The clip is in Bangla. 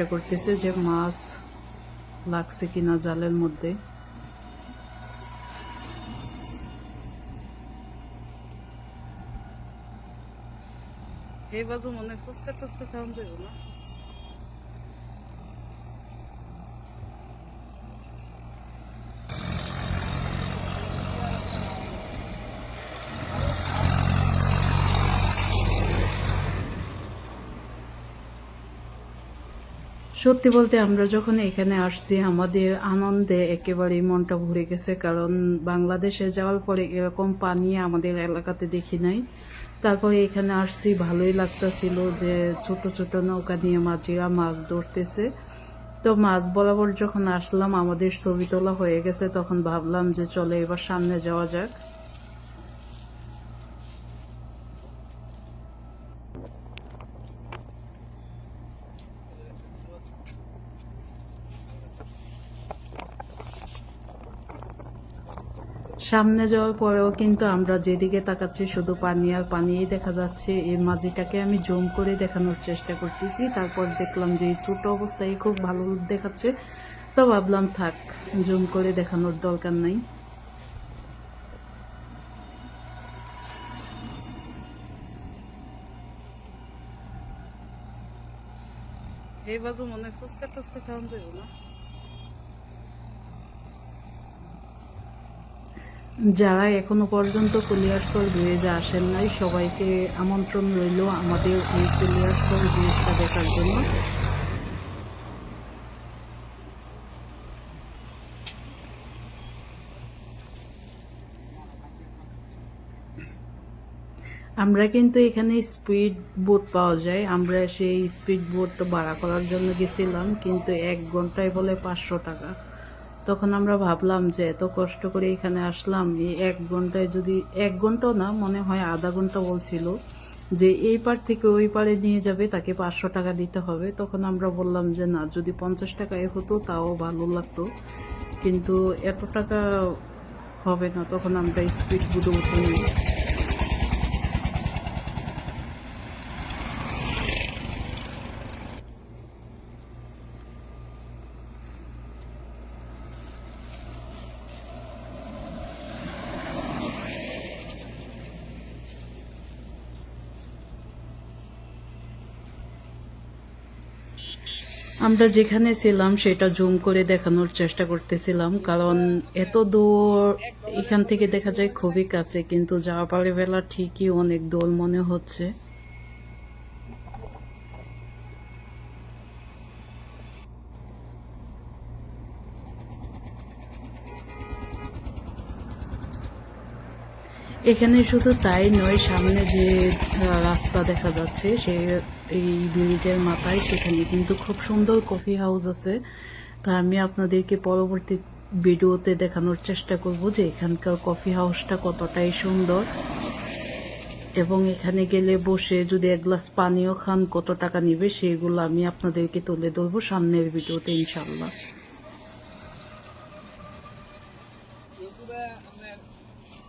চেষ্টা করতেছে যে মাছ লাগছে কিনা জালের মধ্যে। এই বাজু মনে ফুচকা টুচকা খাওয়া যাবে না। সত্যি বলতে আমরা যখন এখানে আসছি আমাদের আনন্দে একেবারেই মনটা ভরে গেছে, কারণ বাংলাদেশে যাওয়ার পরে এরকম পানি আমাদের এলাকাতে দেখি নাই। তারপরে এখানে আসছি, ভালোই লাগতেছিল যে ছোট ছোট নৌকা নিয়ে মাঝিরা মাছ ধরতেছে। তো মাছ বরাবর যখন আসলাম আমাদের ছবি তোলা হয়ে গেছে, তখন ভাবলাম যে চলে এবার সামনে যাওয়া যাক। সামনে যাওয়ার পরেও কিন্তু আমরা যেদিকে তাকাচ্ছি শুধু পানি আর পানিই দেখা যাচ্ছে। এই মাঝিটাকে আমি জুম করে দেখানোর চেষ্টা করতেছি, তারপর দেখলাম যে এই ছোট অবস্থায় খুব ভালো দেখাচ্ছে। তো ভাবলাম থাক, জুম করে দেখানোর দরকার নাই। এই বাজু মনে ফুচকা টুচকা খাওয়া যাবে না। যারা এখনো পর্যন্ত কুলিয়ারসল ব্রিজে আসেন নাই সবাইকে আমন্ত্রণ রইল আমাদের এই কুলিয়ারসল ব্রিজটা দেখার জন্য। আমরা কিন্তু এখানে স্পিড বোট পাওয়া যায়, আমরা সেই স্পিড বোট ভাড়া করার জন্য গেছিলাম, কিন্তু 1 ঘন্টায় বলে 500 টাকা। তখন আমরা ভাবলাম যে এত কষ্ট করে এখানে আসলাম, এই 1 ঘন্টায় যদি 1 ঘন্টাও না, মনে হয় আধা ঘন্টা বলছিল যে এই পার থেকে ওই পারে নিয়ে যাবে, তাকে 500 টাকা দিতে হবে। তখন আমরা বললাম যে না, যদি 50 টাকায় হতো তাও ভালো লাগতো, কিন্তু এত টাকা হবে না। তখন আমরা স্পিড বোটে উঠে নিই। আমরা যেখানে ছিলাম সেটা জুম করে দেখানোর চেষ্টা করতেছিলাম, কারণ এত দূর এখান থেকে দেখা যায় খুবই কাছে, কিন্তু যাওয়া পারে বেলা ঠিকই অনেক দূর মনে হচ্ছে। এখানে শুধু তাই নয়, সামনে যে রাস্তা দেখা যাচ্ছে সে এই ব্রিজের মাথায়, সেখানে কিন্তু খুব সুন্দর কফি হাউস আছে। তা আমি আপনাদেরকে পরবর্তী ভিডিওতে দেখানোর চেষ্টা করব যে এখানকার কফি হাউসটা কতটাই সুন্দর, এবং এখানে গেলে বসে যদি 1 গ্লাস পানিও খান কত টাকা নিবে সেগুলো আমি আপনাদেরকে তুলে ধরবো সামনের ভিডিওতে ইনশাল্লাহ।